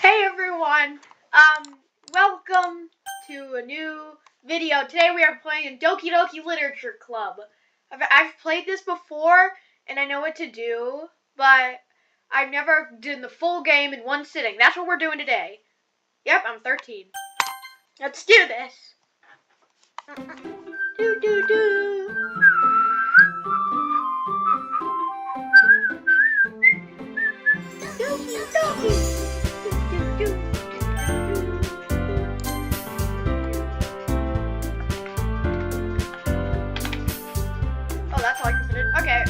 Hey everyone, welcome to a new video. Today we are playing Doki Doki Literature Club. I've played this before and I know what to do, but I've never done the full game in one sitting. That's what we're doing today. Yep, I'm 13. Let's do this. Do do do. Doki Doki. Do do do. Oh, that's all I can put in. Okay,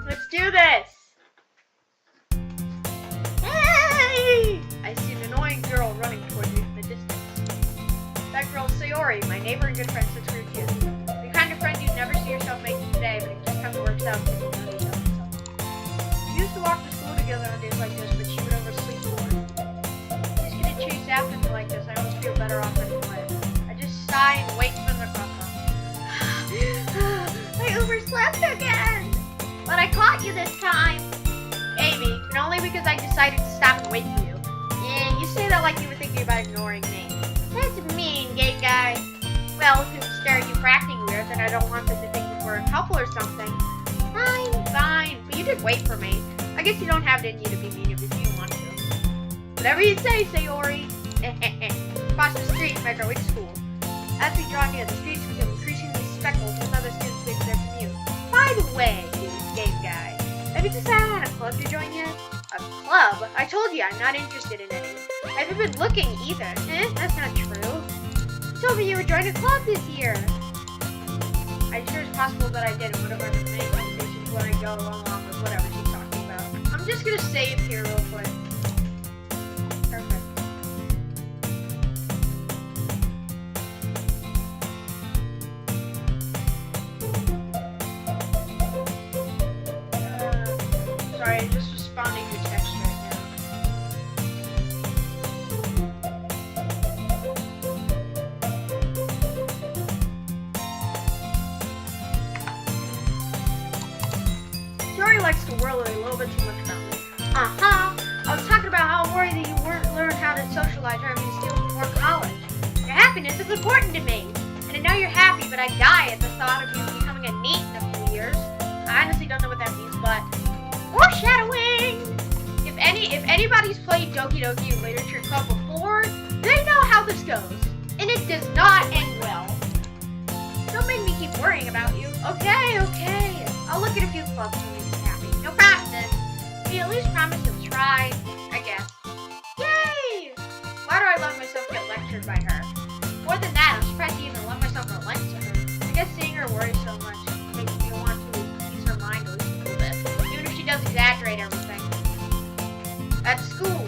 let's do this. Hey! I see an annoying girl running toward me from the distance. That girl's Sayori, my neighbor and good friend since we were kids. The kind of friend you'd never see yourself making today, but it just kind of works out because you know each other. We used to walk to school together on days like this, but she would oversleep more. She's gonna chase after me like this. I almost feel better off anyway. I just sigh and wait for them to cross off. I overslept again! But I caught you this time! Maybe, but only because I decided to stop and wait for you. Yeah, you say that like you were thinking about ignoring me. That's mean, gay guy. Well, if you stare at you for acting weird, then I don't want them to think you were a couple or something. Fine, but you did wait for me. I guess you don't have it in you to be mean if you want to. Whatever you say, Sayori. Across the street, make our way to school. As we draw near, the streets become increasingly speckled with other students making their commute. By the way, gay guy, have you decided on a club to join yet? A club? I told you I'm not interested in any. I haven't been looking either. That's not true. You told me you would join a club this year. I'm sure it's possible that I did in one of our many conversations when I go along with whatever she's talking about. I'm just gonna save here real quick. Perfect. Sorry, I'm just responding to text right now. Sayori likes to whirl a little bit too much about me. I was talking about how I'm worried that you weren't learned how to socialize or having to steal before college. Your happiness is important to me. And I know you're happy, but I die at the thought of you becoming a NEET in a few years. I honestly don't know what that means, but foreshadowing! If anybody's played Doki Doki Literature Club before, they know how this goes. And it does not end well. Don't make me keep worrying about you. Okay. I'll look at a few clubs to make you happy. No promises. But you at least promise you'll try, I guess. Yay! Why do I let myself get lectured by her? More than that, I'm surprised you even let myself relent to her. I guess seeing her worry so much makes me want to ease her mind at least a little bit. Even if she does exaggerate everything. At school.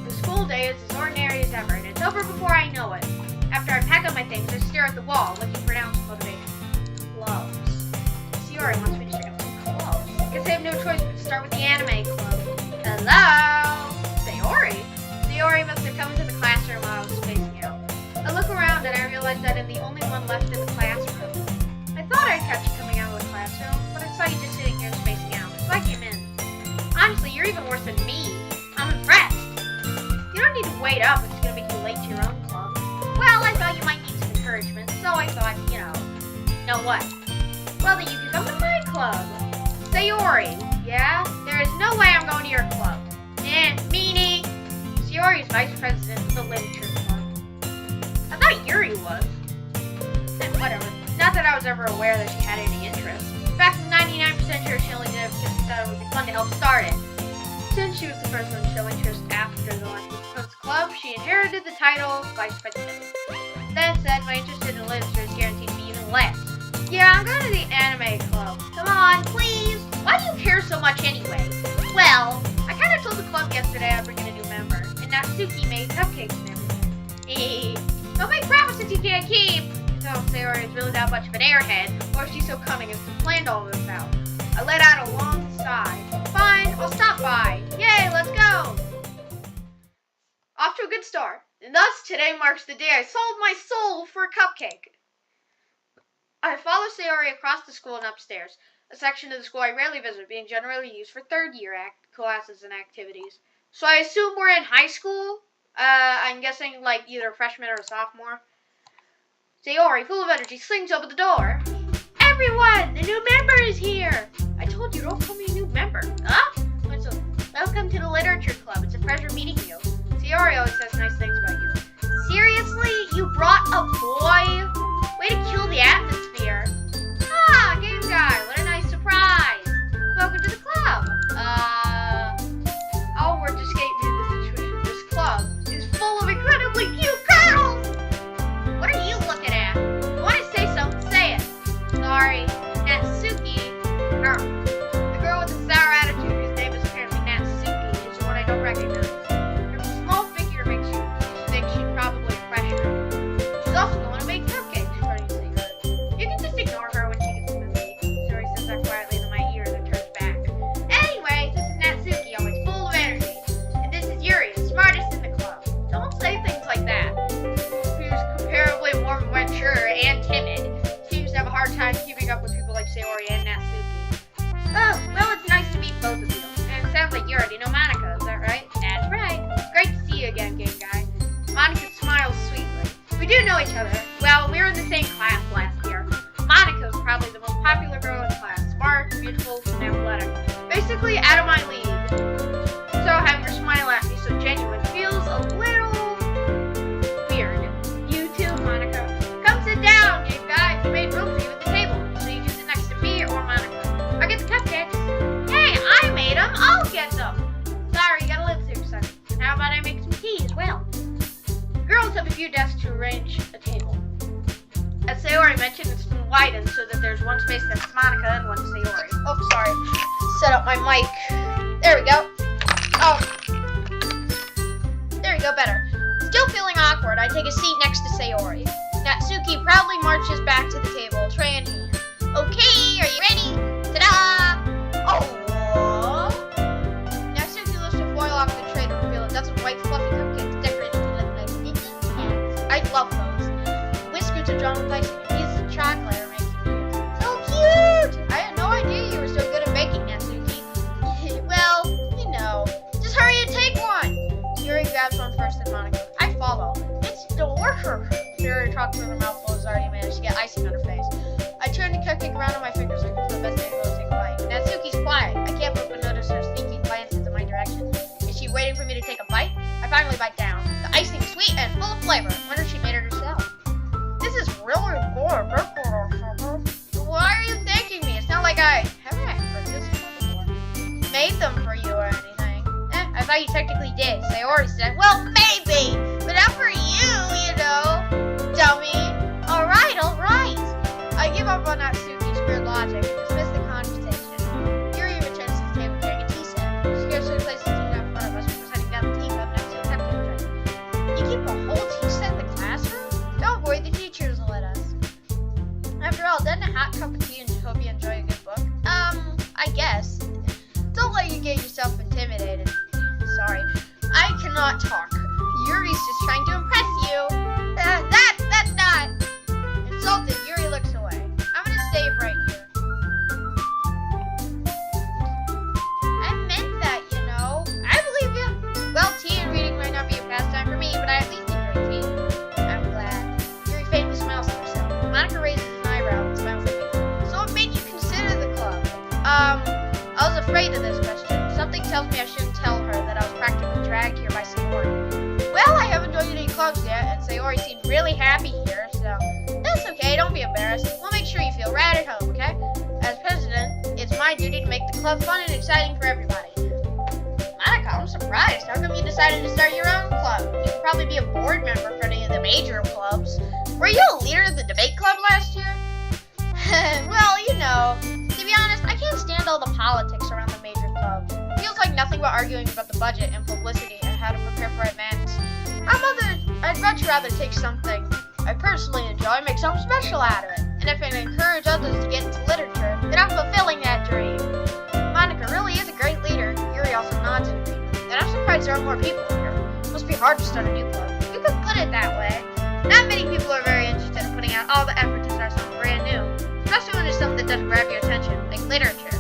The school day is as ordinary as ever, and it's over before I know it. After I pack up my things, I stare at the wall, looking for an ounce of motivation. Gloves. Sayori wants me to check out some gloves. Guess I have no choice but to start with the anime club. Hello? Sayori? Sayori must have come into the classroom while I was spacing out. I look around and I realize that I'm the only one left in the classroom. I thought I'd catch you coming out of the classroom, but I saw you just sitting here spacing out, so I came in. Honestly, you're even worse than me. I'm impressed. You don't need to wait up if it's going to make you late to your own club. Well, I thought you might need some encouragement, so I thought, know what? Well, then you can come to my club. Sayori, yeah? There is no way I'm going to your club. Meanie. Sayori is vice president of the literature club. I thought Yuri was. Whatever. Not that I was ever aware that she had any interest. In fact, I'm 99% sure she only did it because she thought it would be fun to help start it. Since she was the first one to show interest after the launch of the club, she inherited the title Vice President. That said, my interest in literature is guaranteed to be even less. Yeah, I'm going to the anime club. Come on, please. Why do you care so much anyway? Well, I kind of told the club yesterday I'd bring in a new member, and Natsuki made cupcakes and everything. Don't make promises you can't keep. So Sayori is really that much of an airhead, or is she so cunning as to plan all this out? I let out a long sigh. Fine, I'll stop by. Yay, let's go! Off to a good start. And thus, today marks the day I sold my soul for a cupcake. I follow Sayori across the school and upstairs. a section of the school I rarely visit, being generally used for third-year classes and activities. So I assume we're in high school. I'm guessing like either a freshman or a sophomore. Sayori, full of energy, slings open the door. Everyone, the new member is here. I told you, don't call me a new member. Huh? So, welcome to the literature club. It's a pleasure meeting you. Sayori always says nice things about you. Seriously? You brought a boy? Way to kill the atmosphere. Ah, game guy, what a nice surprise. Welcome to the club. I'll work to escape this situation. This club is full of incredibly cute girls. What are you looking at? You want to say something? Say it. Sorry, Natsuki. The girl with the sour attitude, whose name is apparently Natsuki, is the one I don't recognize. Her small figure makes you think she's probably a freshman. She's also going to make cupcakes, according to Sayori. You can just ignore her when she gets to the meet. Sayori says that quietly into my ear, then turns back. Anyway, this is Natsuki, always full of energy. And this is Yuri, the smartest in the club. Don't say things like that. Who's comparably more mature and timid, seems to have a hard time keeping up with people like Sayori and Natsuki. Oh, well, it's nice to meet both of you. And it sounds like you already know Monica, is that right? That's right. It's great to see you again, game guy. Monica smiles sweetly. We do know each other. Well, we were in the same class last year. Monica's probably the most popular girl in class. Smart, beautiful, and athletic. Basically, out of my league. So having her smile at me so genuine feels a little weird. You too, Monica. Come sit down, game guy. We made room for you at the table, so you can sit next to me or Monica. I get the cupcakes. Hey, I made them. I'll get them. Sorry, you got a little too excited. And how about I make some tea as well? Girls have a few desks to arrange a table. As Sayori mentioned, it's been widened so that there's one space that's Monica and one Sayori. Oh, sorry. Set up my mic. There we go. Oh. There we go, better. Still feeling awkward, I take a seat next to Sayori. Natsuki proudly marches back to the table, tray in hand. Okay, are you ready? Ta-da! Oh! Natsuki lifts a foil off the tray to reveal a dozen white fluffy cupcakes decorated with like Disney hats. I love those. Whiskers are drawn with icing and pieces of chocolate are making cute. So cute! I had no idea you were so good at baking, Natsuki. Well, you know. Just hurry and take one! Yuri grabs one first and Monica. I follow. It's delicious! Yuri talks with her mouth full has already managed to get icing on her face. I turn the cupcake around on my fingers looking for the best angle to take a bite. Natsuki's quiet. I can't help but notice her sneaking glances in my direction. Is she waiting for me to take a bite? I finally bite down. The icing is sweet and full of flavor. I wonder if she made it herself. This is really good. Why are you thanking me? It's not like I haven't heard this before. Made them for you or anything. I thought you technically did. Sayori said, well, maybe, but not for you, you know. Dummy. Alright. I give up on Natsuki's weird logic and dismiss the conversation. Yuri returns to the table carrying a tea set. She goes to the place to tea in front of us before setting down the teacup next to a cupcake tray. You keep a whole tea set in the classroom? Don't worry, the teachers will let us. After all, doesn't a hot cup of tea and hope you enjoy a good book? I guess. Don't let you get yourself intimidated. Sorry, I cannot talk. Yuri's just trying to impress you. That's not. Insulted, Yuri looks away. I'm gonna save right here. I meant that, you know. I believe you. Well, tea and reading might not be a pastime for me, but I at least enjoy tea. I'm glad. Yuri faintly smiles to herself. Monica raises an eyebrow and smiles at me. So what made you consider the club? I was afraid of this question. Something tells me I shouldn't tell her that I was practically dragged here by Sayori. Well, I haven't joined any clubs yet, and Sayori seemed really happy here, so that's okay, don't be embarrassed. We'll make sure you feel right at home, okay? As president, it's my duty to make the club fun and exciting for everybody. Monica, I'm surprised. How come you decided to start your own club? You could probably be a board member for any of the major clubs. Were you a leader of the debate club last year? Well, you know, to be honest, I can't stand all the politics around the major clubs. It feels like nothing but arguing about the budget and publicity and how to prepare for events. I'd much rather take something I personally enjoy and make something special out of it. And if it encourages others to get into literature, then I'm fulfilling that dream. Monica really is a great leader. Yuri also nods in agreement. And I'm surprised there aren't more people here. It must be hard to start a new club. You could put it that way. Not many people are very interested in putting out all the effort to start something brand new. Especially when it's something that doesn't grab your attention, like literature.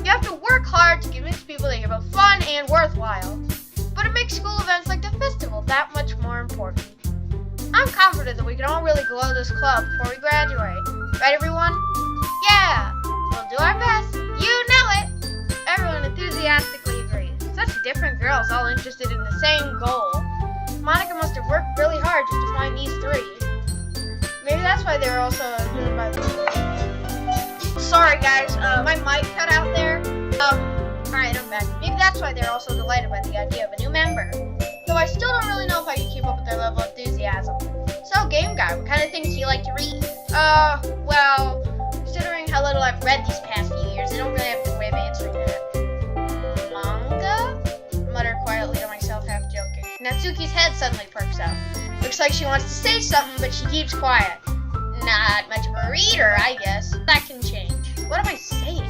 You have to work hard to convince people that you're both fun and worthwhile. make school events like the festival that much more important. I'm confident that we can all really glow this club before we graduate. Right, everyone? Yeah, we'll do our best. You know it. Everyone enthusiastically agrees. Such different girls all interested in the same goal. Monica must have worked really hard just to find these three. Maybe that's why they were also doing by the... Sorry guys, my mic cut out there. Alright, I'm back. Maybe that's why they're also delighted by the idea of a new member. Though I still don't really know if I can keep up with their level of enthusiasm. So, Game Guy, what kind of things do you like to read? Well, considering how little I've read these past few years, I don't really have a way of answering that. Manga? I mutter quietly to myself, half joking. Natsuki's head suddenly perks up. Looks like she wants to say something, but she keeps quiet. Not much of a reader, I guess. That can change. What am I saying?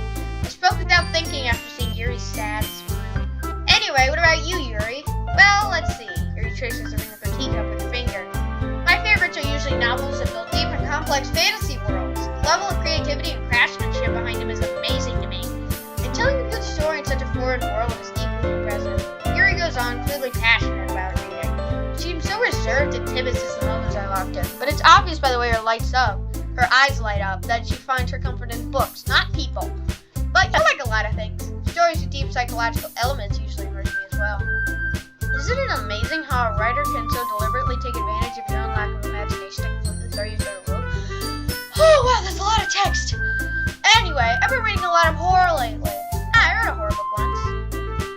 I spoke without thinking after seeing Yuri's sad smile. Anyway, what about you, Yuri? Well, let's see. Yuri traces the ring of her teacup with her finger. My favorites are usually novels that build deep and complex fantasy worlds. The level of creativity and craftsmanship behind them is amazing to me. And telling a good story in such a foreign world is equally impressive. Yuri goes on, clearly passionate about reading. She seems so reserved and timid since the moments I locked in. But it's obvious by the way her eyes light up, that she finds her comfort in books, not people. But I like a lot of things. Stories with deep psychological elements usually immerse me as well. Isn't it amazing how a writer can so deliberately take advantage of your own lack of imagination to completely throw you through a room? Oh, wow, that's a lot of text. Anyway, I've been reading a lot of horror lately. I read a horror book once.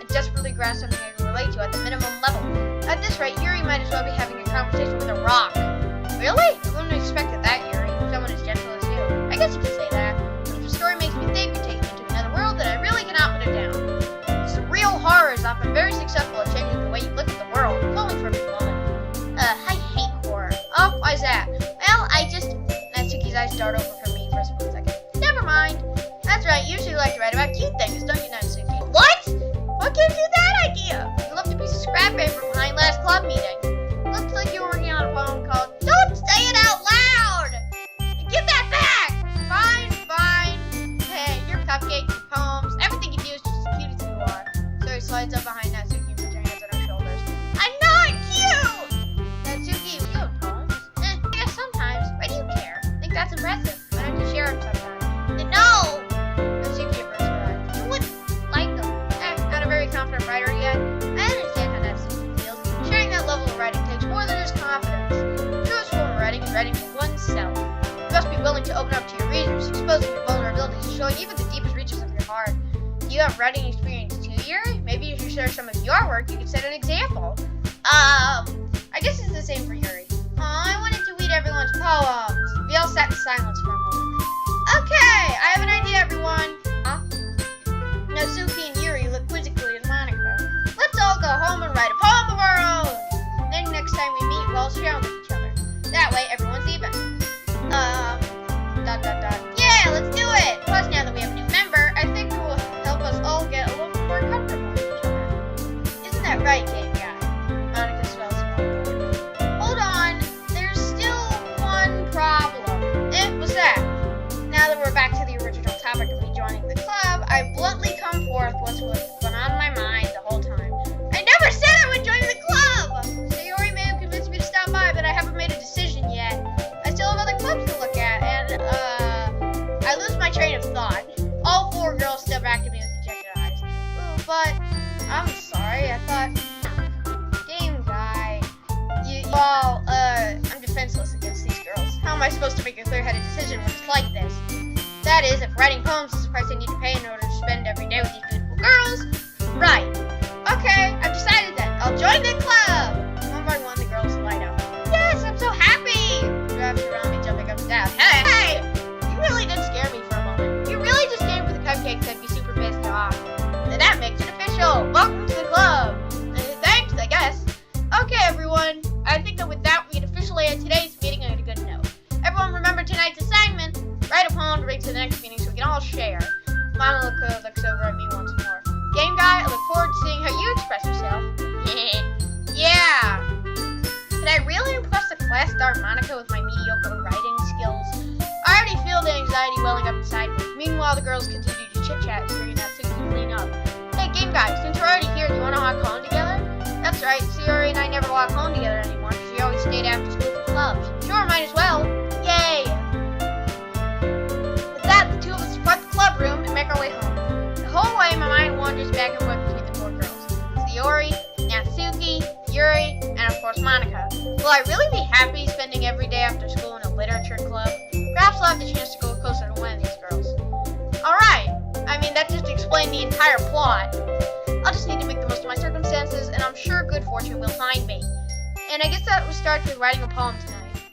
I desperately grasp something I can relate to at the minimum level. At this rate, Yuri might as well be having a conversation with a rock. Really? I wouldn't have expected that, Yuri. Someone as gentle as you. I guess you could say that. But if a story makes me think or takes me to another world, then I really cannot put it down. Surreal horror is often very successful at changing the way you look at the world, if only for a moment. I hate horror. Oh, why's that? Well, Natsuki's eyes dart over for me for a split second. Never mind. That's right, you usually like to write about cute things, don't you, Natsuki? What? What gave you that idea? You left a piece of scrap paper behind last club meeting. Looks like you were working on a poem called Don't Say It Out Loud! Give that back! Fine. Hey, your cupcakes, your poems, everything you do is just as cute as you are. So he slides up behind Natsuki and puts her hands on her shoulders. I'm not cute! Natsuki, you have poems? I guess sometimes. Why do you care? I think that's impressive. Why don't you share them sometime? No! Natsuki averts her eyes. You wouldn't like them. Not a very confident writer yet. I understand how Natsuki feels. Sharing that level of writing takes more than just confidence. The truest form of writing is writing to oneself. You must be willing to open up to your readers, exposing your vulnerabilities and showing even the deepest reaches of your heart. Do you have writing experience too, Yuri? Maybe if you share some of your work, you could set an example. I guess it's the same for Yuri. I wanted to read everyone's poems. We all sat in silence for a moment. Okay, I have an idea, everyone. Huh? Natsuki and Yuri look quizzically at Monica. Let's all go home and write a poem of our own. Then next time we meet, we'll all share them with each other. That way, everyone's even. Yeah, let's do it! Plus, now that we have a new member, I think it will help us all get a little more comfortable with each other. Isn't that right, Game Guy? Monica smells small. Hold on, there's still one problem. What's that? Now that we're back to the original topic of me joining the club, I bluntly come forth what's been on my mind the whole time. I never said I would join the club! Sayori may have convinced me to stop by, but I haven't made a decision yet. I still have other clubs to look at, and, I lose my train of thought. All four girls step back to me with dejected eyes. Ooh, but, I'm sorry, I thought... Game Guy... I'm defenseless against these girls. How am I supposed to make a clear-headed decision when it's like this? That is, if writing poems is the price I need to pay in order to spend every day with these beautiful girls. Right. Okay, I've decided then. I'll join the club! One by one, the girls light up. Yes, I'm so happy! Grabs around me, jumping up and down. Hey! You really did scare me for a moment. You really just came for the cupcakes, I'd be super pissed off. And that makes it official. Welcome to the club. Thanks, I guess. Okay, everyone. I think that with that, we can officially end today's meeting on a good note. Everyone remember tonight's assignment. Write a poem to bring to the next meeting so we can all share. Monica looks over at me once more. Game Guy, I look forward to seeing how you express yourself. Yeah. Did I really impress the class star Monica with my mediocre writing skills? I already feel the anxiety welling up inside me. Meanwhile, the girls continue to chit-chat, hearing Natsuki clean up. Hey, Game Guy, since we're already here, do you want to hot cone together? That's That's right, Sayori and I never walk home together anymore because we always stayed after school for clubs. Sure, might as well. Yay! With that, the two of us depart the club room and make our way home. The whole way, my mind wanders back and forth between the four girls. Sayori, Natsuki, Yuri, and of course Monica. Will I really be happy spending every day after school in a literature club? Perhaps I'll have the chance to go closer to one of these girls. Alright, I mean that just explained the entire plot. I'll just need to make the most of my circumstances, and I'm sure good fortune will find me. And I guess that will start with writing a poem tonight.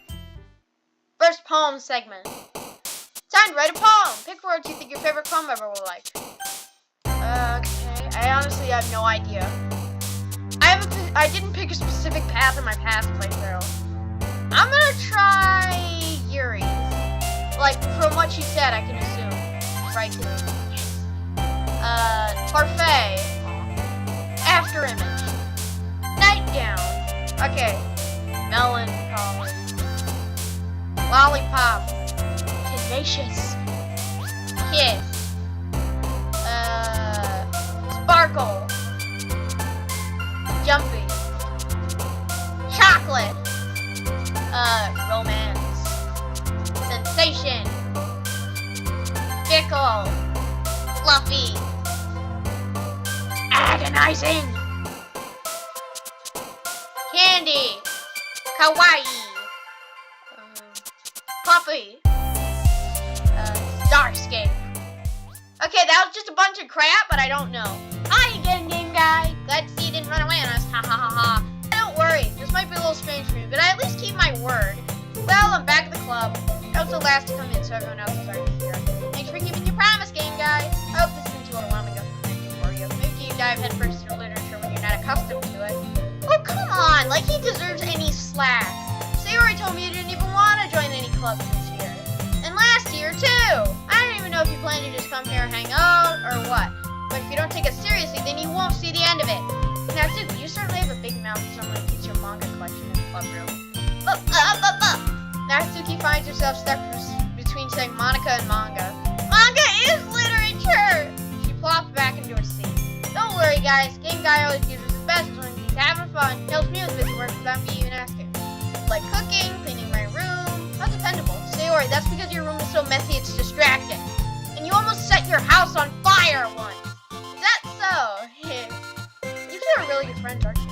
First poem segment. Time to write a poem! Pick words you think your favorite poem ever will like. Okay, I honestly have no idea. I didn't pick a specific path in my past playthrough. I'm gonna try Yuri's. Like, from what she said, I can assume. Right to it. Parfait. After image. Nightgown. Okay. Melancholy. Lollipop. Tenacious. Kiss. Sparkle. Jumpy. Chocolate. Romance. Sensation. Fickle. Fluffy. Agonizing. Candy. Kawaii. Puppy. Starscape. Okay, that was just a bunch of crap, but I don't know. Hi again, game guy. Glad to see you didn't run away on us. Ha ha ha ha. Don't worry, this might be a little strange for me, but I at least keep my word. Well, I'm back at the club. I was the last to come in, so everyone else is already here. Thanks for keeping your promise, game guy. I hope this isn't too overwhelming for you. Maybe you dive headfirst into literature when you're not accustomed to it. Oh, come on! Like he deserves any slack. Sayori told me you didn't even want to join any clubs this year. And last year, too! I don't even know if you plan to just come here and hang out, or what. But if you don't take it seriously, then you won't see the end of it. Natsuki, you certainly have a big mouth for someone who keeps your manga collection in the club room. Natsuki finds herself stuck between saying Monica and manga. Manga is literature! She plopped back into her seat. Don't worry, guys. Game guy always gives us his best when he's having fun. He helps me with busy work without me even asking. Like cooking, cleaning my room. How dependable. Sayori, that's because your room is so messy it's distracting. And you almost set your house on fire once. Is that so? You two are really good friends, aren't you?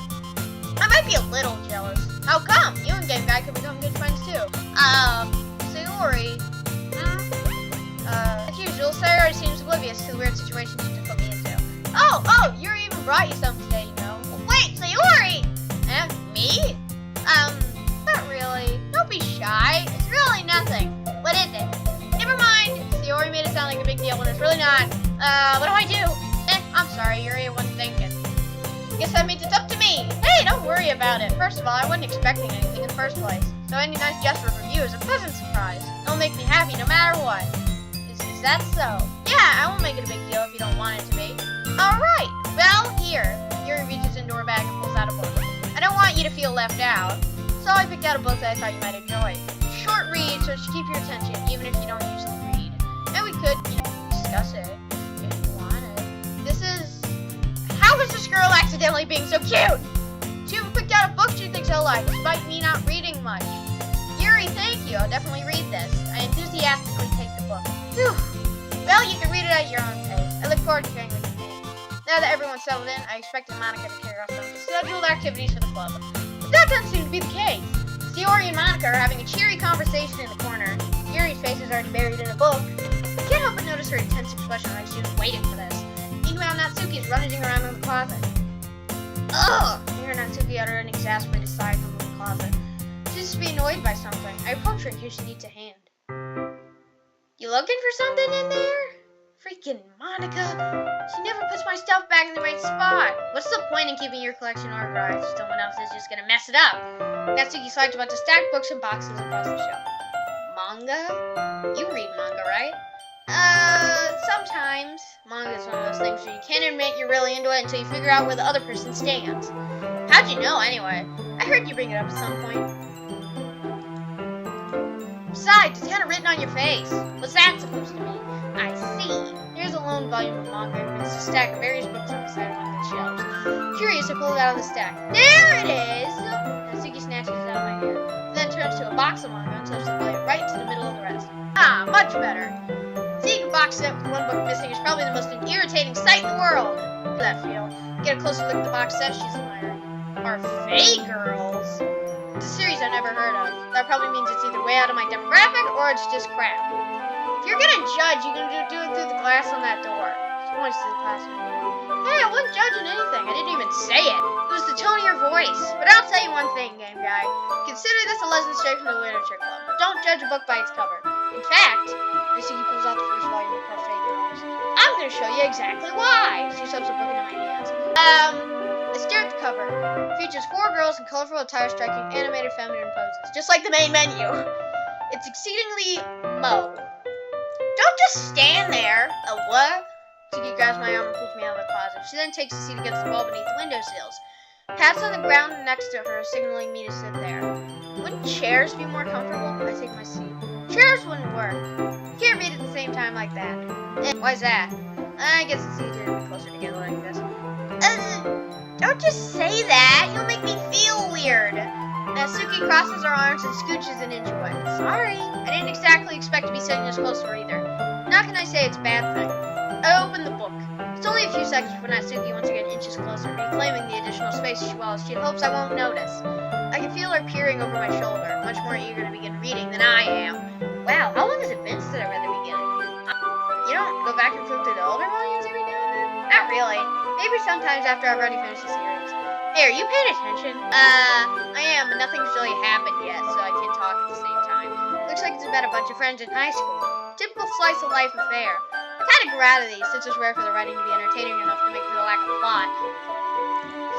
I might be a little jealous. How come? You and Game Guy could become good friends too. Sayori. As usual, Sayori seems oblivious to the weird situations you just put me into. Oh, Yuri even brought you some today, you know. Wait, Sayori! Me? Not really. Don't be shy. It's really nothing. What is it? Never mind. Sayori made it sound like a big deal when it's really not. What do I do? I'm sorry, Yuri, I wasn't thinking. Guess that means it's up to me. Hey, don't worry about it. First of all, I wasn't expecting anything in the first place. So any nice gesture from you is a pleasant surprise. It'll make me happy no matter what. Is that so? Yeah, I won't make it a big deal if you don't want it to be. Alright, well, here. Yuri reaches into her bag and pulls out a book. I don't want you to feel left out. So I picked out a book that I thought you might enjoy. Short read, so it should keep your attention, even if you don't usually read. And we could, discuss it if you wanted. This is... How is this girl accidentally being so cute? She even picked out a book she thinks I'll like, despite me not reading much. Yuri, thank you. I'll definitely read this. I enthusiastically take the book. Phew. Well, you can read it at your own pace. I look forward to hearing what you think. Now that everyone's settled in, I expected Monica to carry off some of the scheduled activities for the club. But that doesn't seem to be the case. Sayori and Monica are having a cheery conversation in the corner. Yuri's face is already buried in a book. I can't help but notice her intense expression like she was waiting for this. Meanwhile, Natsuki is rummaging around in the closet. Ugh! I hear Natsuki utter an exasperated sigh from the closet. She seems to be annoyed by something. I approach her in case she needs a hand. You looking for something in there? Freaking Monica! She never puts my stuff back in the right spot. What's the point in keeping your collection organized if someone else is just gonna mess it up? Natsuki slides about to stack books and boxes across the shelf. Manga? You read manga, right? Sometimes. Manga is one of those things where you can't admit you're really into it until you figure out where the other person stands. How'd you know, anyway? I heard you bring it up at some point. Besides, it's kind of written on your face. What's that supposed to mean? I see. Here's a lone volume of manga amidst a stack of various books on the side of one of the shelves. Curious, I pull it out of the stack. There it is! Natsuki snatches it out of my hand, and then turns to a box of manga and slips the volume right into the middle of the rest. Ah, much better. Seeing a box set with one book missing is probably the most irritating sight in the world. How does that feel? Get a closer look at the box set, she's admiring. Parfait Girls? It's a series I've never heard of. That probably means it's either way out of my demographic or it's just crap. If you're gonna judge, you can do it through the glass on that door. She points to the classroom. Hey, I wasn't judging anything. I didn't even say it. It was the tone of your voice. But I'll tell you one thing, game guy. Consider this a lesson straight from the literature club. Don't judge a book by its cover. In fact, Natsuki pulls out the first volume of Parfait Girls. I'm gonna show you exactly why. She shoves a book into my hands. I stare at the cover. It features 4 girls in colorful attire striking animated feminine poses, just like the main menu. It's exceedingly Mo. Don't just stand there. A what? Tsuki grabs my arm and pulls me out of the closet. She then takes a seat against the wall beneath the windowsills. Pats on the ground next to her, signaling me to sit there. Wouldn't chairs be more comfortable? I take my seat. Chairs wouldn't work. You can't read at the same time like that. Why's that? I guess it's easier to be closer together like this. Don't just say that. You'll make me feel weird. Natsuki crosses her arms and scooches an inch away. Sorry. I didn't exactly expect to be sitting this close to her either. Now can I say it's a bad thing? I open the book. It's only a few seconds before Natsuki once again inches closer, reclaiming the additional space while she hopes I won't notice. I can feel her peering over my shoulder, much more eager to begin reading than I am. Wow, how long has it been since I read the beginning? You don't go back and flip through the older volumes every now and then? Not really. Maybe sometimes after I've already finished the series. Hey, are you paying attention? I am, but nothing's really happened yet, so I can't talk at the same time. Looks like it's about a bunch of friends in high school. Typical slice of life affair. I kind of grew out of these, since it's rare for the writing to be entertaining enough to make for the lack of plot.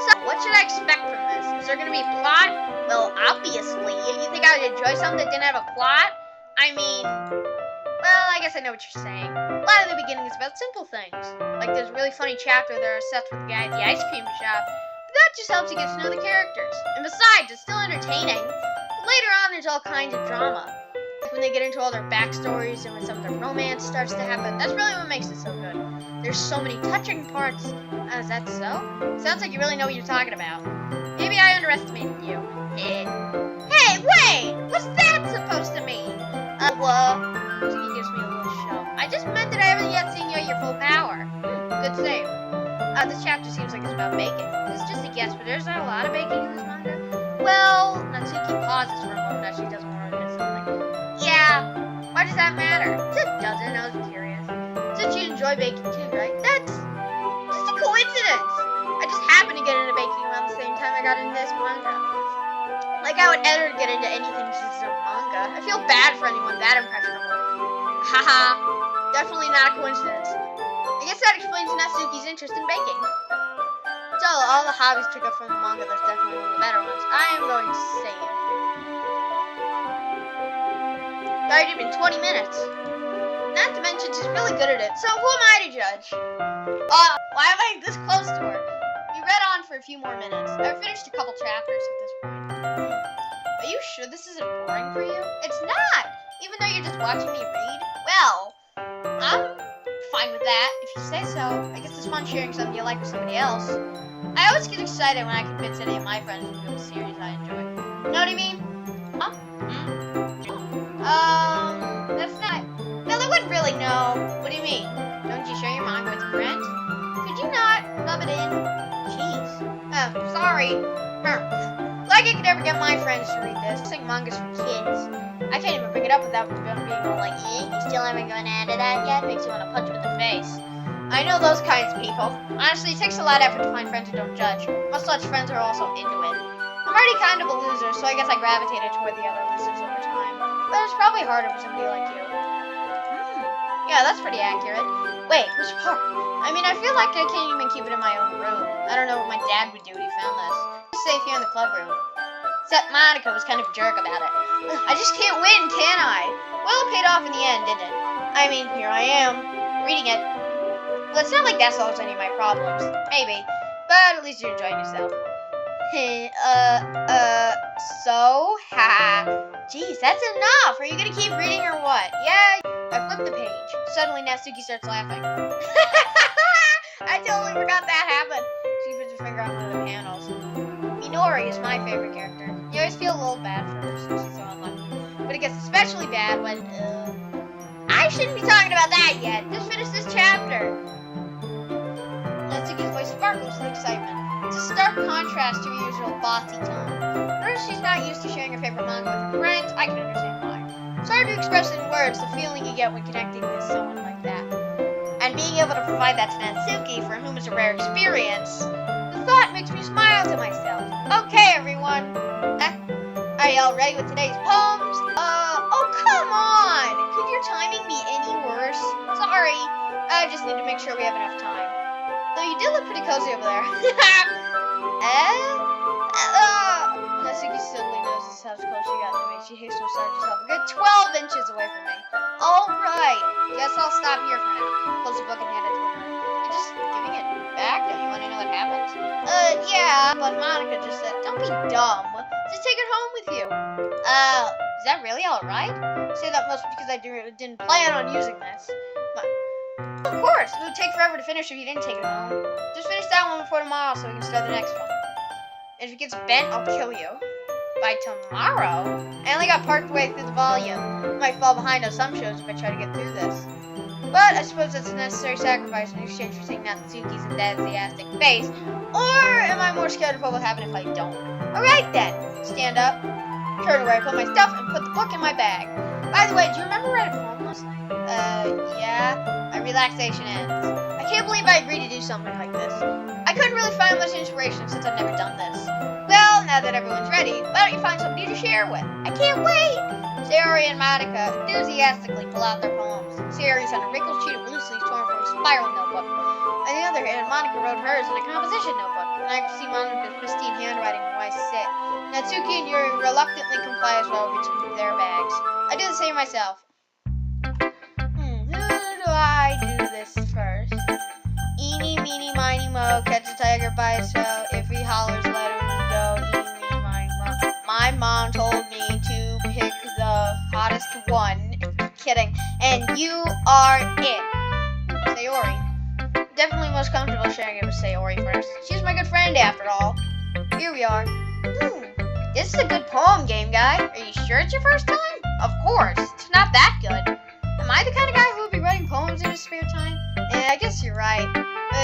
So, what should I expect from this? Is there going to be plot? Well, obviously. You think I would enjoy something that didn't have a plot? I mean, well, I guess I know what you're saying. A lot of the beginning is about simple things. Like there's a really funny chapter there set with the guy at the ice cream shop. But that just helps you get to know the characters. And besides, it's still entertaining. But later on, there's all kinds of drama. Like when they get into all their backstories and when some of the romance starts to happen. That's really what makes it so good. There's so many touching parts. Is that so? Sounds like you really know what you're talking about. Maybe I underestimated you. Hey, wait! What's that supposed to mean? Tsuki gives me a little shove. I just meant that I haven't yet seen you at your full power. Good save. This chapter seems like it's about baking. This is just a guess, but there's not a lot of baking in this manga. Well, Natsuki pauses for a moment as she doesn't want to admit something. Yeah, why does that matter? It doesn't, I was curious. Since you enjoy baking too, right? That's just a coincidence. I just happened to get into baking around the same time I got into this manga. Like I would ever get into anything since a manga. I feel bad for anyone that impressionable. Haha, definitely not a coincidence. I guess that explains Natsuki's interest in baking. So, all the hobbies picked up from the manga, that's definitely one of the better ones. I am going to save. It's already been 20 minutes. Not to mention, she's really good at it. So, who am I to judge? Why am I this close to her? We read on for a few more minutes. I've finished a couple chapters at this point. Are you sure this isn't boring for you? It's not! Even though you're just watching me read? Well, I'm fine with that, if you say so. I guess it's fun sharing something you like with somebody else. I always get excited when I convince any of my friends to do a series I enjoy. Know what I mean? Huh? That's not... Well, I wouldn't really know. What do you mean? Don't you share your manga with your friends? Could you not rub it in? Jeez. Oh, sorry. Like I could ever get my friends to read this. I think manga's for kids. I can't even bring it up without being all like, you still haven't gone into that yet? Makes you want to punch him in the face. I know those kinds of people. Honestly, it takes a lot of effort to find friends who don't judge. Most such friends are also into it. I'm already kind of a loser, so I guess I gravitated toward the other losers over time. But it's probably harder for somebody like you. Yeah, that's pretty accurate. Wait, which part? I mean, I feel like I can't even keep it in my own room. I don't know what my dad would do if he found this. It's safe here in the club room. Except Monica was kind of a jerk about it. I just can't win, can I? Well, it paid off in the end, didn't it? I mean, here I am, reading it. Well, it's not like that solves any of my problems. Maybe. But at least you're enjoying yourself. So? Haha. Jeez, that's enough. Are you gonna keep reading or what? Yeah. I flipped the page. Suddenly, Natsuki starts laughing. I totally forgot that happened. She puts her finger on one of the panels. Minori is my favorite character. You always feel a little bad for her since she's so unlucky. But it gets especially bad when, I shouldn't be talking about that yet. Just finish this chapter. Natsuki's voice sparkles with excitement. It's a stark contrast to her usual bossy tone. Notice she's not used to sharing her favorite manga with her friends. I can understand why. It's hard to express in words the feeling you get when connecting with someone like that. And being able to provide that to Natsuki, for whom it's a rare experience, the thought makes me smile to myself. Okay, everyone. Are y'all ready with today's poems? Oh, come on! Could your timing be any worse? Sorry, I just need to make sure we have enough time. Though you did look pretty cozy over there. Natsuki suddenly notices how close she got to me. She hastily started herself a good 12 inches away from me. Alright, guess I'll stop here for now. Close the book and hand it to her. You're just giving it back? Don't you want to know what happened? Yeah, but Monica just said, don't be dumb. Just take it home with you. Is that really alright? I say that mostly because I didn't plan on using this. Of course, it would take forever to finish if you didn't take it home. Just finish that one before tomorrow so we can start the next one. And if it gets bent, I'll kill you. By tomorrow? I only got part way through the volume. I might fall behind on some shows if I try to get through this. But I suppose that's a necessary sacrifice in exchange for seeing Natsuki's enthusiastic face. Or am I more scared of what will happen if I don't? Alright then. Stand up, turn where I put my stuff, and put the book in my bag. By the way, do you remember writing a poem last night? Yeah. My relaxation ends. I can't believe I agreed to do something like this. I couldn't really find much inspiration since I've never done this. Well, now that everyone's ready, why don't you find somebody to share with? I can't wait! Sayori and Monica enthusiastically pull out their poems. Sayori's on a wrinkled sheet of loose leaves torn from a spiral notebook. On the other hand, Monica wrote hers in a composition notebook, and I could see Monica's pristine handwriting where I sit. Natsuki and Yuri reluctantly comply as well, reaching through their bags. I do the same myself. Who do I do this first? Eeny, meeny, miny, mo, catch a tiger by his tail. If he hollers, let him go. Eeny, meeny, miny, mo. My mom told me to pick the hottest one. Kidding. And you are it. Sayori. Definitely most comfortable sharing it with Sayori first. She's my good friend after all. Here we are. This is a good poem, game guy. Are you sure it's your first time? Of course. It's not that good. Am I the kind of guy who would be writing poems in his spare time? I guess you're right.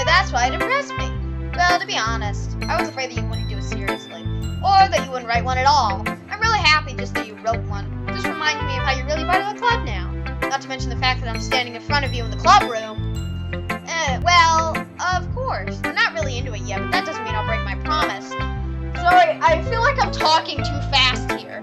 That's why it impressed me. Well, to be honest, I was afraid that you wouldn't do it seriously. Or that you wouldn't write one at all. I'm really happy just that you wrote one. Just reminds me of how you're really part of the club now. Not to mention the fact that I'm standing in front of you in the club room. Well, of course. I'm not really into it yet, but that doesn't mean I'll break my promise. Sorry, I feel like I'm talking too fast here.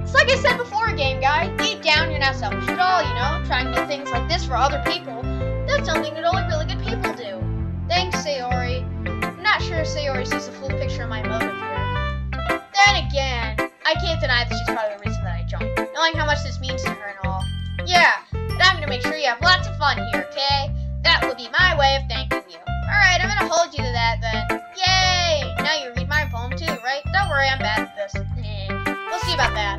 It's like I said before, game guy. Deep down, you're not selfish at all, you know? Trying new things like this for other people. That's something that only really good people do. Thanks, Sayori. I'm not sure if Sayori sees the full picture of my motive here. Then again, I can't deny that she's probably the reason that I joined. Knowing how much this means to her and all. Yeah, but I'm gonna make sure you have lots of fun here, okay? That will be my way of thanking you. Alright, I'm gonna hold you to that then. Yay! Now you read my poem too, right? Don't worry, I'm bad at this. We'll see about that.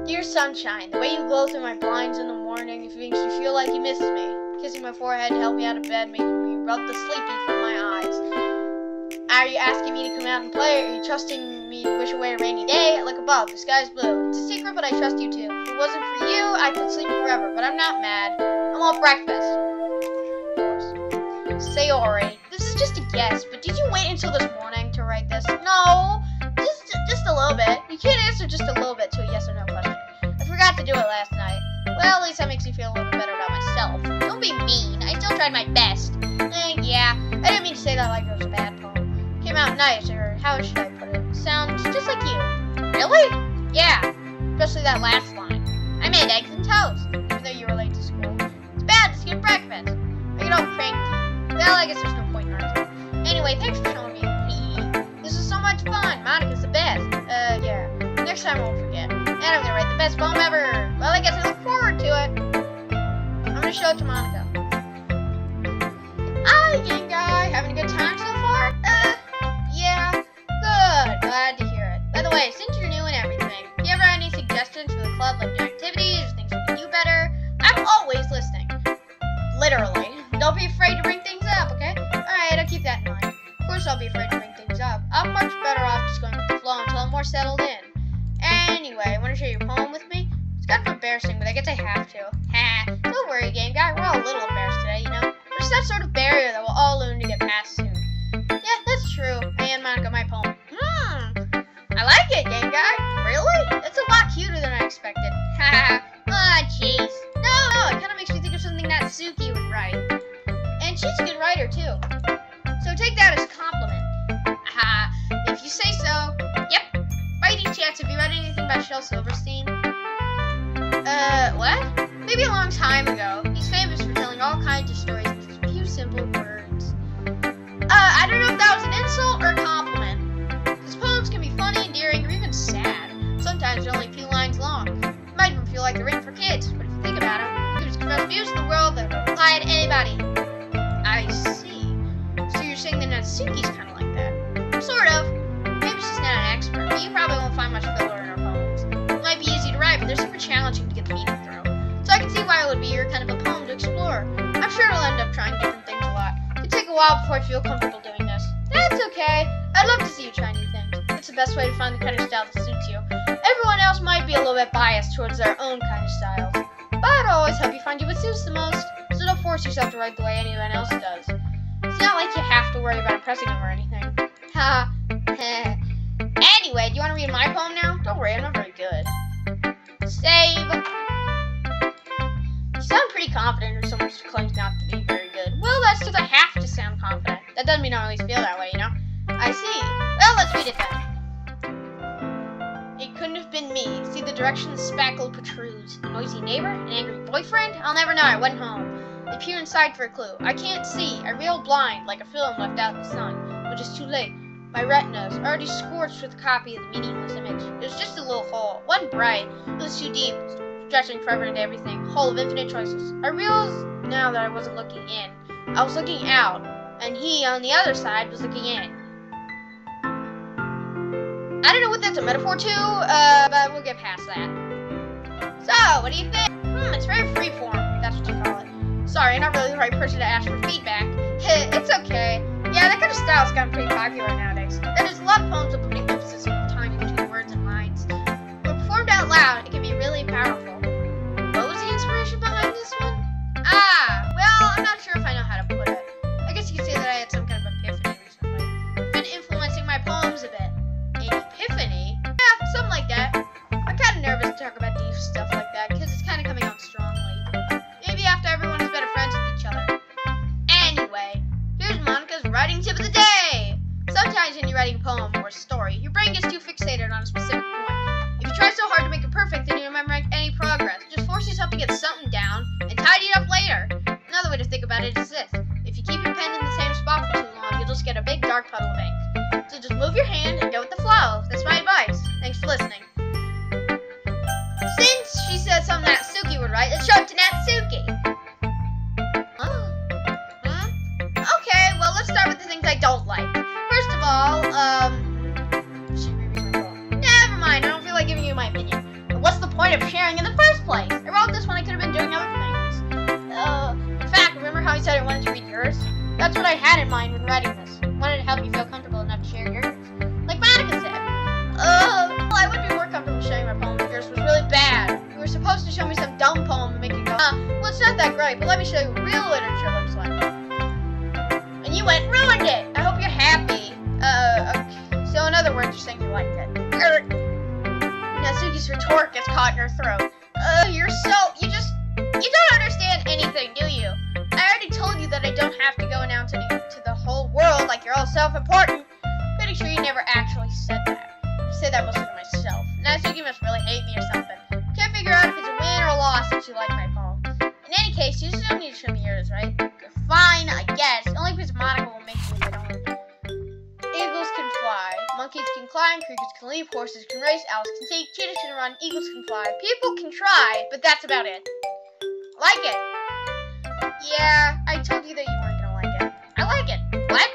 Dear sunshine, the way you glow through my blinds in the morning, it makes me feel like you missed me. Kissing my forehead to help me out of bed, making me rub the sleepy from my eyes. Are you asking me to come out and play, or are you trusting me to wish away a rainy day? Look above, the sky's blue. It's a secret, but I trust you too. If it wasn't for you, I could sleep forever, but I'm not mad. I want breakfast. Sayori, this is just a guess, but did you wait until this morning to write this? No, just a little bit. You can't answer just a little bit to a yes or no question. I forgot to do it last night. Well, at least that makes me feel a little bit better about myself. Don't be mean. I still tried my best. Yeah, I didn't mean to say that like it was a bad poem. It came out nice, or how should I put it? Sounds just like you. Really? Yeah, especially that last line. I made eggs and toast, even though you were late to school. It's bad to skip breakfast. I get all cranky. Well, I guess there's no point in arguing. Anyway, thanks for showing me the PE. This is so much fun. Monica's the best. Yeah. Next time I won't forget. And I'm gonna write the best poem ever. Well, I guess I look forward to it. I'm gonna show it to Monica. Hi, gang guy. Having a good time so far? Yeah. embarrassing, but I guess I have to. Ha! Don't worry, game guy. We're all a little embarrassed today, you know? There's that sort of barrier that we'll all learn to get past soon. Yeah, that's true. And Monica, my poem. I like it, game guy. Really? It's a lot cuter than I expected. Ha! Ah, jeez. No, it kind of makes me think of something that Suki would write. And she's a good writer, too. So take that as a compliment. Ha! If you say so. Yep. By any chance, have you read anything by Shel Silverstein? What? Maybe a long time ago. He's famous for telling all kinds of stories in just a few simple words. I don't know if that was an insult or a compliment. His poems can be funny, endearing, or even sad. Sometimes they're only a few lines long. It might even feel like they're written for kids, but if you think about it, he just express views of the world that would apply to anybody. I see. So you're saying that Natsuki's kind of like that? Sort of. Maybe she's not an expert, but you probably won't find much filler in her poems. It might be easy to write, but they're super challenging to get the meaning through. So I can see why it would be your kind of a poem to explore. I'm sure it'll end up trying different things a lot. It'll take a while before I feel comfortable doing this. That's okay. I'd love to see you try new things. It's the best way to find the kind of style that suits you. Everyone else might be a little bit biased towards their own kind of styles. But I'll always help you find what suits the most. So don't force yourself to write the way anyone else does. It's not like you have to worry about impressing them or anything. Ha. Anyway, do you want to read my poem now? Don't worry, I'm not very good. Save. You sound pretty confident if someone just claims not to be very good. Well, that's because I have to sound confident. That doesn't mean I always feel that way, you know? I see. Well, let's read it then. It couldn't have been me. See the direction the spackle protrudes. A noisy neighbor? An angry boyfriend? I'll never know. I went home. They peer inside for a clue. I can't see. I reel blind, like a film left out in the sun, which is too late. My retinas, already scorched with a copy of the meaningless image. It was just a little hole. One bright. It was too deep, stretching forever into everything. Hole of infinite choices. I realized now that I wasn't looking in. I was looking out, and he, on the other side, was looking in. I don't know what that's a metaphor to, but we'll get past that. So, what do you think? It's very freeform. That's what you call it. Sorry, I'm not really the right person to ask for feedback. It's okay. Yeah, that kind of style's gotten pretty popular nowadays. There's a lot of poems that put an emphasis on time between words and lines. But performed out loud, it can be really powerful. What was the inspiration behind this one? Well, I'm not sure if I know how to put it. I guess you could say that I had some kind of epiphany recently. It's been influencing my poems a bit. An epiphany? Yeah, something like that. I'm kind of nervous to talk about deep stuff like that, because it's kind of coming out strongly. Maybe after everyone is better friends with each other. Anyway, here's Monica's writing tip of the day. Sometimes when you're writing a poem or a story, your brain gets too fixated on a specific point. If you try so hard to make it perfect, then you don't remember any progress. Just force yourself to get something down and tidy it up later. Another way to think about it is this. If you keep your pen in the same spot for too long, you'll just get a big dark puddle of ink. So just move your hand and go with the flow. That's my advice. Thanks for listening. Since she said something that Suki would write, let's show it to Natsuki. Okay, well, let's start with the things I don't like. First of all, never mind, I don't feel like giving you my opinion. But what's the point of sharing in the first place? I wrote this when I could have been doing other things. In fact, remember how I said I wanted to read yours? That's what I had in mind when writing this. I wanted to help you feel comfortable enough to share yours. Like Monica said. Well, I would be more comfortable sharing my poem if yours was really bad. You were supposed to show me some dumb poem and make it go, well, it's not that great, but let me show you what real literature looks like. And you went and ruined it. I hope you're happy. Okay. So in other words, you're saying you liked it. Natsuki's retort gets caught in her throat. You don't understand anything, do you? I already told you that I don't have to go announce to the whole world like you're all self-important. Pretty sure you never actually said that. I say that mostly to myself. Natsuki must really hate me or something. Can't figure out if it's a win or a loss since you like my poem. In any case, you still need to show me yours, right? Fine, I guess. Only because Monica will make me my own. Eagles can fly. Monkeys can climb. Crickets can leap. Horses can race. Owls can see. Cheetahs can run. Eagles can fly. People can try, but that's about it. Like it. Yeah, I told you that you weren't gonna like it. I like it. What?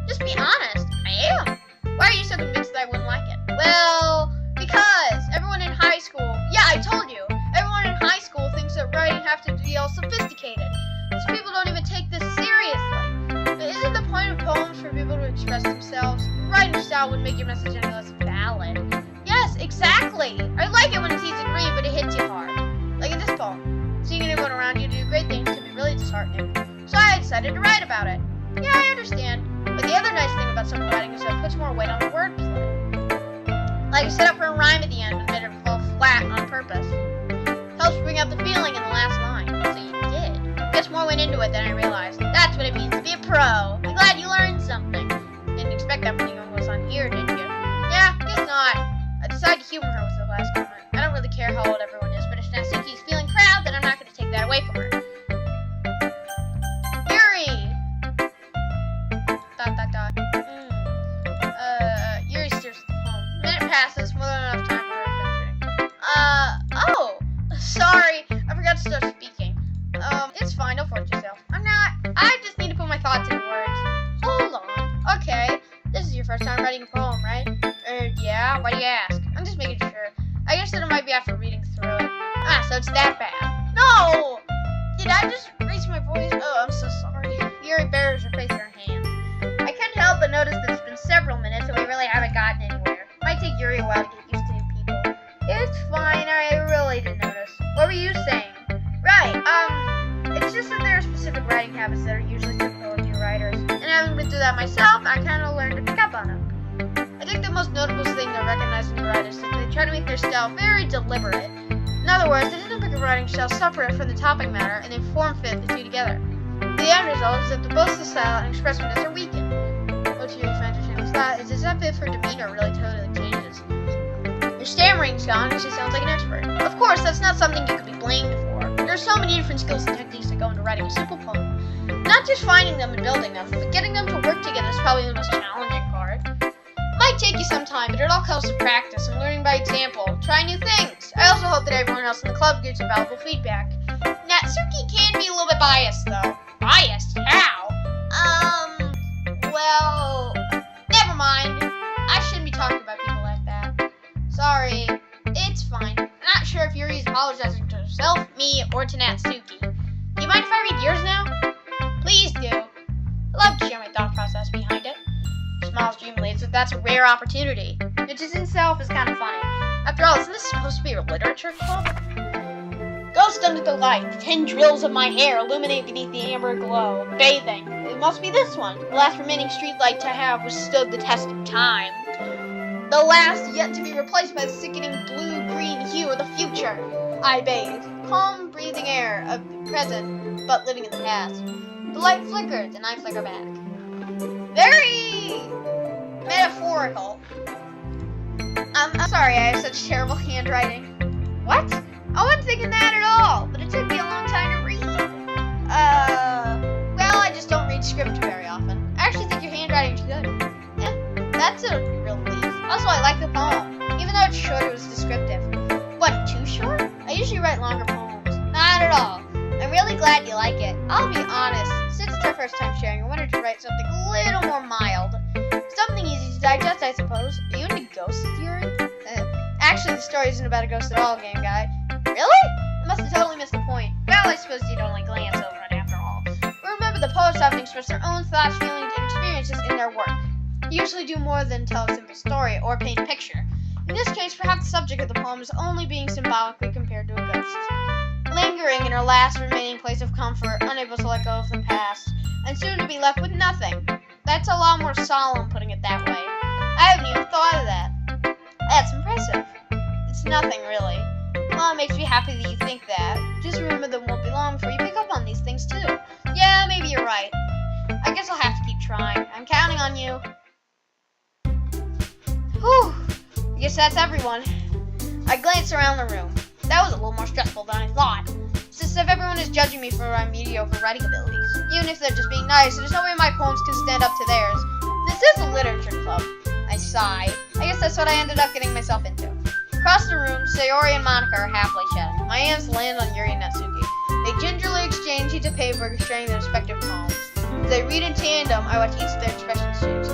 Just be honest. I am. Why are you so convinced that I wouldn't like it? Well, because everyone in high school, yeah, I told you, everyone in high school thinks that writing has to be all sophisticated. These people don't even take this seriously. But isn't the point of poems for people to express themselves? Writing style would make your message any less valid. Yes, exactly. I like it when it's easy to read, but it hits you hard. like in this poem. Seeing anyone around you do great things can be really disheartening. So I decided to write about it. Yeah, I understand. But the other nice thing about simple writing is that it puts more weight on the wordplay. Like I set up for a rhyme at the end and made it fall flat on purpose. Helps bring out the feeling in the last line. So you did. Gets more went into it than I realized. That's what it means to be a pro. I'm glad you learned something. Didn't expect that when anyone was on here, did you? Yeah, guess not. I decided to humor her with the last comment. I don't really care how old everyone is, but if Natsuki's feeling proud, then I'm not going to take that away from her. Yuri stares at the poem. Minute passes, more than enough time for her finishing. Oh! Sorry, I forgot to start speaking. It's fine, don't force yourself. I just need to put my thoughts into words. Hold on. Okay, this is your first time writing a poem, right? Yeah, why do you ask? I'm just making sure. I guess that it might be after reading through it. So it's that bad. No! Did I just raise my voice? Oh, I'm so sorry. Yuri buries her face in her hands. I couldn't help but notice that it's been several minutes and we really haven't gotten anywhere. Might take Yuri a while to get used to new people. It's fine, I really didn't notice. What were you saying? Right, it's just that there are specific writing habits that are usually typical of new writers. And having been through that myself, I kind of learned to pick up on them. I think the most notable thing to recognize in new writers is that they try to make their style very deliberate. In other words, they didn't pick a writing style separate from the topic matter and then form-fit the two together. The end result is that both the style and expressiveness are weakened. What Yuri finds interesting is that is as if her demeanor really totally changes. Your stammering's gone because she sounds like an expert. Of course, that's not something you could be blamed for. There are so many different skills and techniques that go into writing a simple poem. Not just finding them and building them, but getting them to work together is probably the most challenging part. Might take you some time, but it all comes with practice and learning by example. Try new things. I also hope that everyone else in the club gives you valuable feedback. Natsuki can be a little bit biased, though. Biased? How? Well, never mind. I shouldn't be talking about people like that. Sorry. It's fine. I'm not sure if Yuri's apologizing to herself, me, or to Natsuki. Do you mind if I read yours now? Please do. I'd love to share my thought process behind it. She smiles dreamily as if that's a rare opportunity, which in itself is kind of funny. After all, isn't this supposed to be a literature club? Ghost under the light, 10 drills of my hair illuminate beneath the amber glow. Bathing. It must be this one. The last remaining streetlight to have withstood the test of time. The last yet to be replaced by the sickening blue-green hue of the future. I bathe. Calm, breathing air of the present, but living in the past. The light flickers, and I flicker back. Very metaphorical. I'm sorry, I have such terrible handwriting. What? I wasn't thinking that at all, but it took me a long time to read. Well, I just don't read script very often. I actually think your handwriting's good. Yeah, that's a relief. Also, I like the poem. Even though it's short, it was descriptive. What, too short? I usually write longer poems. Not at all. I'm really glad you like it. I'll be honest, since it's our first time sharing, I wanted to write something a little more mild. Something easy to digest, I suppose. Are you into ghosts, Yuri? Actually, the story isn't about a ghost at all, game guy. Really? I must have totally missed the point. Well, I suppose you'd only glance over it after all. But remember, the poets often express their own thoughts, feelings, and experiences in their work. They usually do more than tell a simple story or paint a picture. In this case, perhaps the subject of the poem is only being symbolically compared to a ghost. Lingering in her last remaining place of comfort, unable to let go of the past, and soon to be left with nothing. That's a lot more solemn, putting it that way. I haven't even thought of that. That's impressive. It's nothing, really. Well, it makes me happy that you think that. Just remember that it won't be long before you pick up on these things, too. Yeah, maybe you're right. I guess I'll have to keep trying. I'm counting on you. Whew. I guess that's everyone. I glanced around the room. That was a little more stressful than I thought. It's as if everyone is judging me for my mediocre writing abilities. Even if they're just being nice, there's no way my poems can stand up to theirs. This is a literature club. I sigh. I guess that's what I ended up getting myself into. Across the room, Sayori and Monica are happily chatting. My hands land on Yuri and Natsuki. They gingerly exchange sheets of paper illustrating their respective poems. As they read in tandem, I watch each of their expressions change.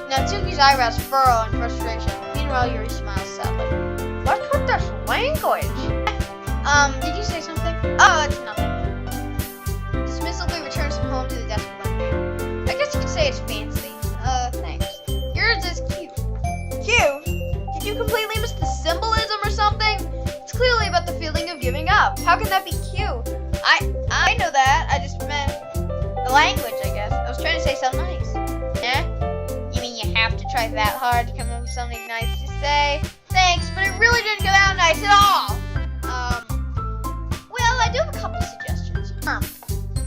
Natsuki's eyebrows furrow in frustration. Meanwhile, Yuri smiles sadly. What's with this language? Did you say something? Oh, it's nothing. Dismissively returns the poem to the desk with my hand. I guess you could say it's fancy. Thanks. Yours is cute. Cute? Did you completely miss the symbolism or something? It's clearly about the feeling of giving up. How How can that be cute? I know that. I just meant the language, I guess. I was trying to say something nice. Eh? You mean you have to try that hard to come up with something nice to say? Thanks, but it really didn't come out nice at all. Well, I do have a couple of suggestions. If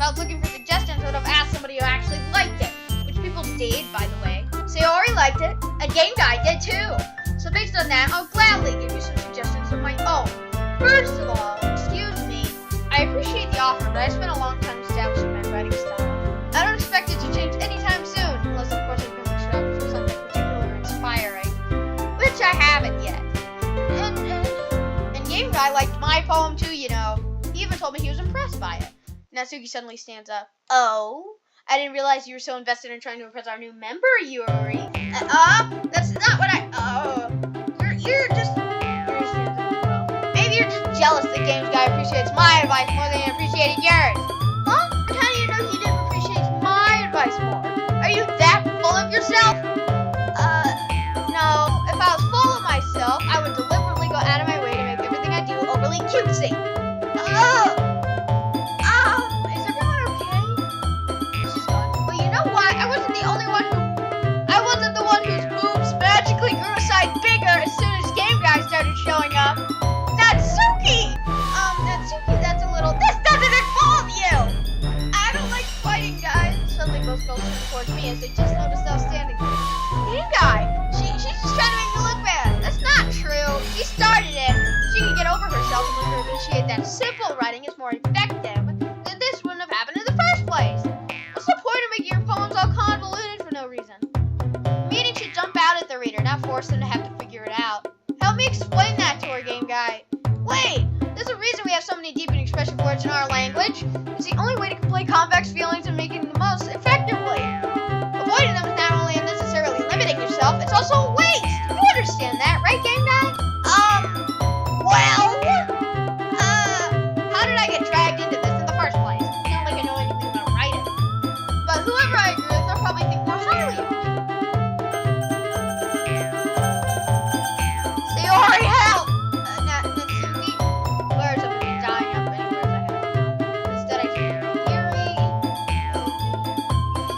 I was looking for suggestions, I would have asked somebody who actually liked it, which people did, by the way. Sayori liked it, and Game Guy did too. So based on that, I'll gladly give you some suggestions of my own. First of all, excuse me, I appreciate the offer, but I spent a long time establishing my writing style. I don't expect it to change anytime soon, unless of course I can extract for something particular or inspiring, which I haven't yet. And Game Guy liked my poem too, you know. He even told me he was impressed by it. Natsuki suddenly stands up. Oh? I didn't realize you were so invested in trying to impress our new member, Yuri. That's not what you're just maybe you're just jealous that Games Guy appreciates my advice more than he appreciated yours. Huh? But how do you know he didn't appreciate my advice more? Are you that full of yourself? No. If I was full of myself, I would deliberately go out of my way to make everything I do overly cutesy. Showing up. Natsuki, that's a little. This doesn't involve you. I don't like fighting, guys. Suddenly, both girls turn towards me as they just noticed I was standing there. Game Guy, she's just trying to make me look bad. That's not true. She started it. She can get over herself and learn to appreciate that simple writing is more effective. Then this wouldn't have happened in the first place. What's the point of making your poems all convoluted for no reason? Meaning should jump out at the reader, not force them to have to figure it out. Help me explain that to her, Game Guy. Wait, there's a reason we have so many deep and expressive words in our language. It's the only way to convey convex feelings and making them the most effectively. Avoiding them is not only unnecessarily limiting yourself, it's also a waste. You understand that, right, Game Guy? How did I get dragged into this in the first place? It's not like I know anything about writing. But whoever I agree with, they'll probably think more highly of me. Sayori, help! Natsuki glares at me, dying up any words I have. Instead, I turn to Yuri.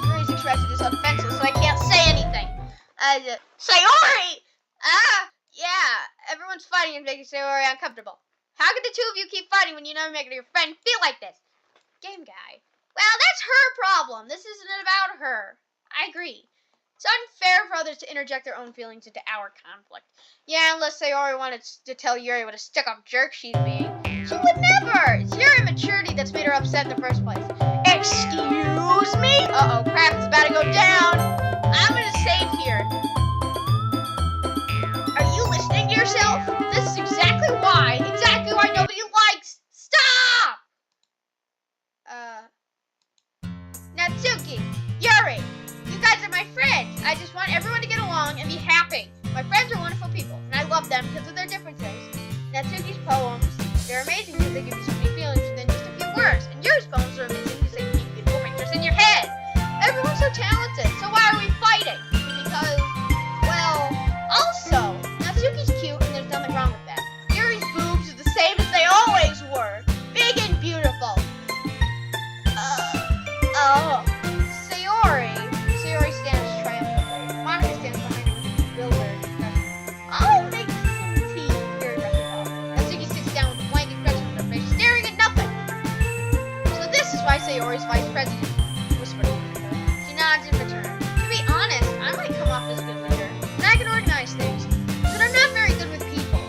Yuri's expression is offensive, so I can't say anything. Sayori! Yeah, everyone's fighting and making Sayori uncomfortable. How could the two of you keep fighting when you never make your friend feel like this? Game Guy. Well, that's her problem. This isn't about her. I agree. It's unfair for others to interject their own feelings into our conflict. Yeah, unless Sayori wanted to tell Yuri what a stuck-up jerk she's being. She would never! It's your immaturity that's made her upset in the first place. Excuse me? Uh-oh, crap is about to go down. I'm gonna save here. Are you listening to yourself? This is exactly why nobody likes. Stop! Natsuki, Yuri. You guys are my friends. I just want everyone to get along and be happy. My friends are wonderful people, and I love them because of their differences. Natsuki's poems, they're amazing because they give you so many feelings within just a few words. And Yuri's poems are amazing because they can keep beautiful pictures in your head. Everyone's so talented, so why are we fighting? Because, well, also, Natsuki's cute and there's nothing wrong with that. Yuri's boobs are the same as they always were. Big and beautiful. Sayori stands triumphantly. Monica stands behind her with a bewildered expression. I'll make some tea, Yuri rushes off. Natsuki sits down with a blank expression on her face, staring at nothing. So this is why Sayori's vice president, whispered Monica. She nods in return. To be honest, I might come off as a good leader, and I can organize things, but I'm not very good with people.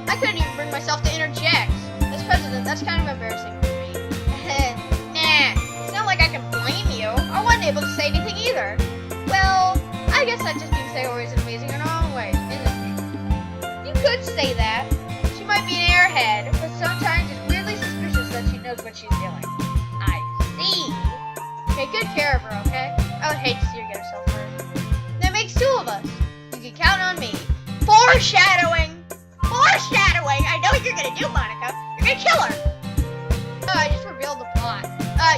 I couldn't even bring myself to interject. As president, that's kind of embarrassing for me. Nah, it's not like I can blame you. I wasn't able to say anything either. Well, I guess that just means Sayori's amazing in her own way, isn't she? You could say that. She might be an airhead, but sometimes it's weirdly suspicious that she knows what she's doing. I see. Take good care of her, okay? I would hate to see her get herself hurt. That makes two of us. You can count on me. Foreshadowing! Foreshadowing! I know what you're gonna do, Monica. You're gonna kill her. Oh, I just revealed the plot.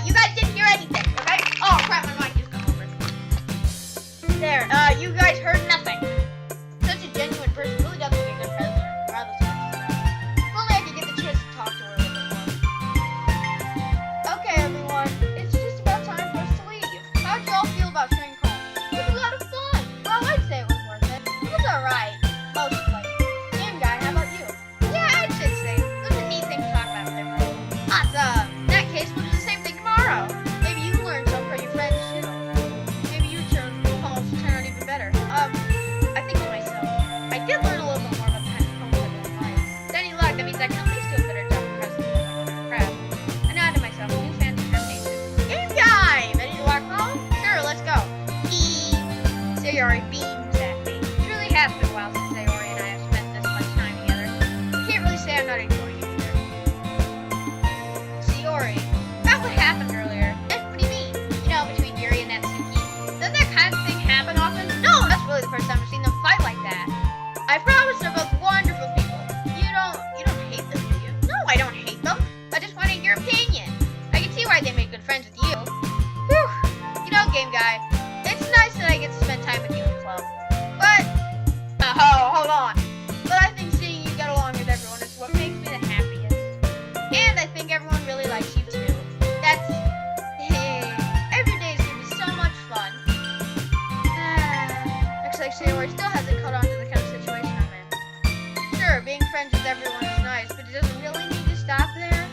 You guys didn't hear anything, okay? Oh, crap, my mic just got over. There, you guys heard nothing. Such a genuine person really does make a good president. Rather than if only I could get the chance to talk to her a little bit more. hasn't caught on to the kind of situation I'm in. Sure, being friends with everyone is nice, but it doesn't really need to stop there.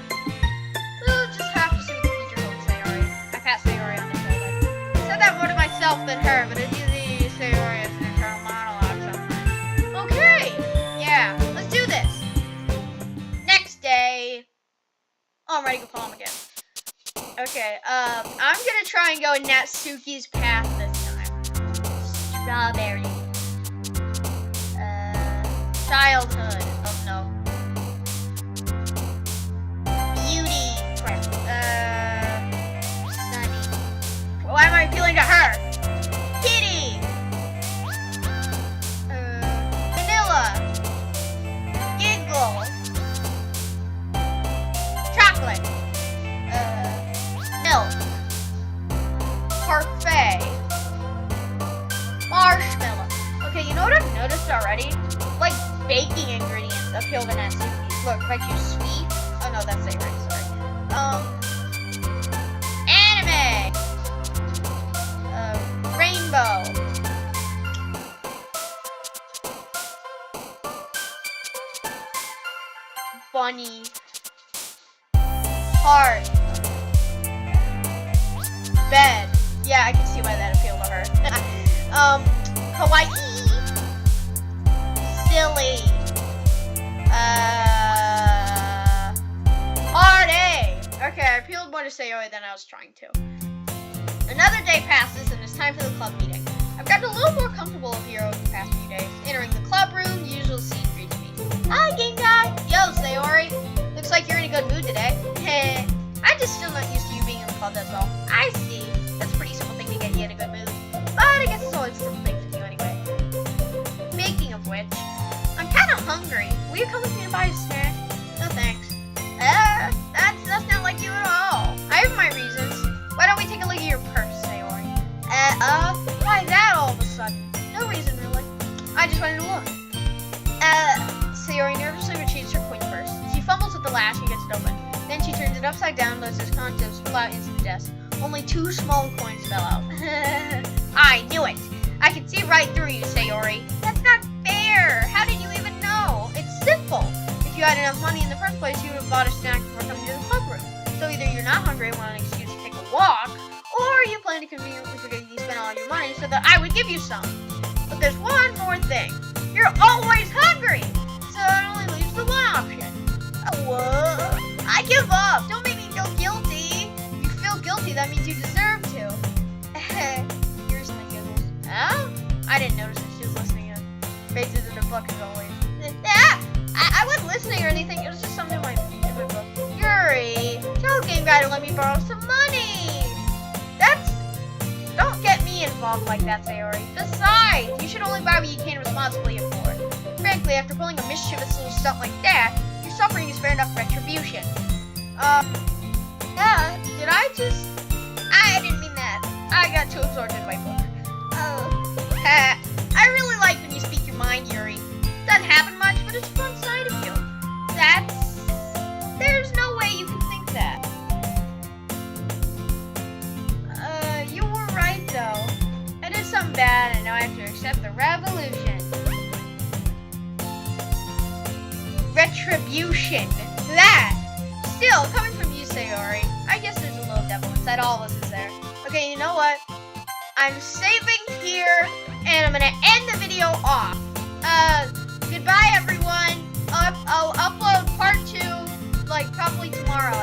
We'll just have to see what the future holds, Sayori. I pat Sayori on the shoulder. I said that more to myself than her, but it's easy Sayori as an internal monologue sometimes. Okay, yeah, let's do this. Next day. Oh, I'm ready to go call him again. Okay, I'm gonna try and go in Natsuki's path this time. Strawberry. Childhood. Oh no. Beauty. Crap. Sunny. Why am I appealing to her? Kitty. Vanilla. Giggle. Chocolate. Milk. Parfait. Marshmallow. Okay, you know what I've noticed already? Like baking ingredients appeal to Natsuki. Look, if I choose sweet. Oh no, that's it, right? Sorry. Anime. Rainbow. Bunny. Heart. Bed. Yeah, I can see why that appealed to her. Kawaii. Silly. Party. Okay, I appealed more to Sayori than I was trying to. Another day passes and it's time for the club meeting. I've gotten a little more comfortable here over the past few days. Entering the club room, the usual scene greets me. Hi, game guy. Yo, Sayori. Looks like you're in a good mood today. I'm just still not used to you being in the club, that's all. I see. That's a pretty simple thing to get you in a good mood. But I guess it's always a simple thing to do anyway. Speaking of which, I'm kind of hungry. Will you come with me to buy a snack? No thanks. That's not like you at all. I have my reasons. Why don't we take a look at your purse, Sayori? Why that all of a sudden? No reason, really. I just wanted to look. Sayori nervously retrieves her coin purse. She fumbles with the latch and gets it open. Then she turns it upside down, lets its contents spill out into the desk. Only 2 small coins fell out. I knew it. I can see right through you, Sayori. That's not fair. How did you even know? It's simple. If you had enough money in the first place, you would have bought a snack before coming to the club room. So either you're not hungry and want an excuse to take a walk, or you plan to conveniently forget you spent all your money so that I would give you some. But there's one more thing. You're always hungry. So it only leaves the one option. What? I give up. Don't make me feel guilty. If you feel guilty, that means you deserve to. Here's my giggles. Huh? I didn't notice that she was listening in. Faces in the book as always. I wasn't listening or anything. It was just something in my book. Yuri, tell Game Guy to let me borrow some money. Don't get me involved like that, Sayori. Besides, you should only buy what you can responsibly afford. Frankly, after pulling a mischievous little stunt like that, your suffering is fair enough retribution. Yeah, did I just... I didn't mean that. I got too absorbed in my book. I really like when you speak your mind, Yuri. Doesn't happen much, but it's a fun side of you. There's no way you can think that. You were right, though. I did something bad, and now I have to accept the revolution. Retribution. That. Still, coming from you, Sayori, I guess there's a little devil inside all of us, is there? Okay, you know what? I'm saving here, and I'm gonna end the video off. Goodbye, everyone. I'll upload part 2, like, probably tomorrow,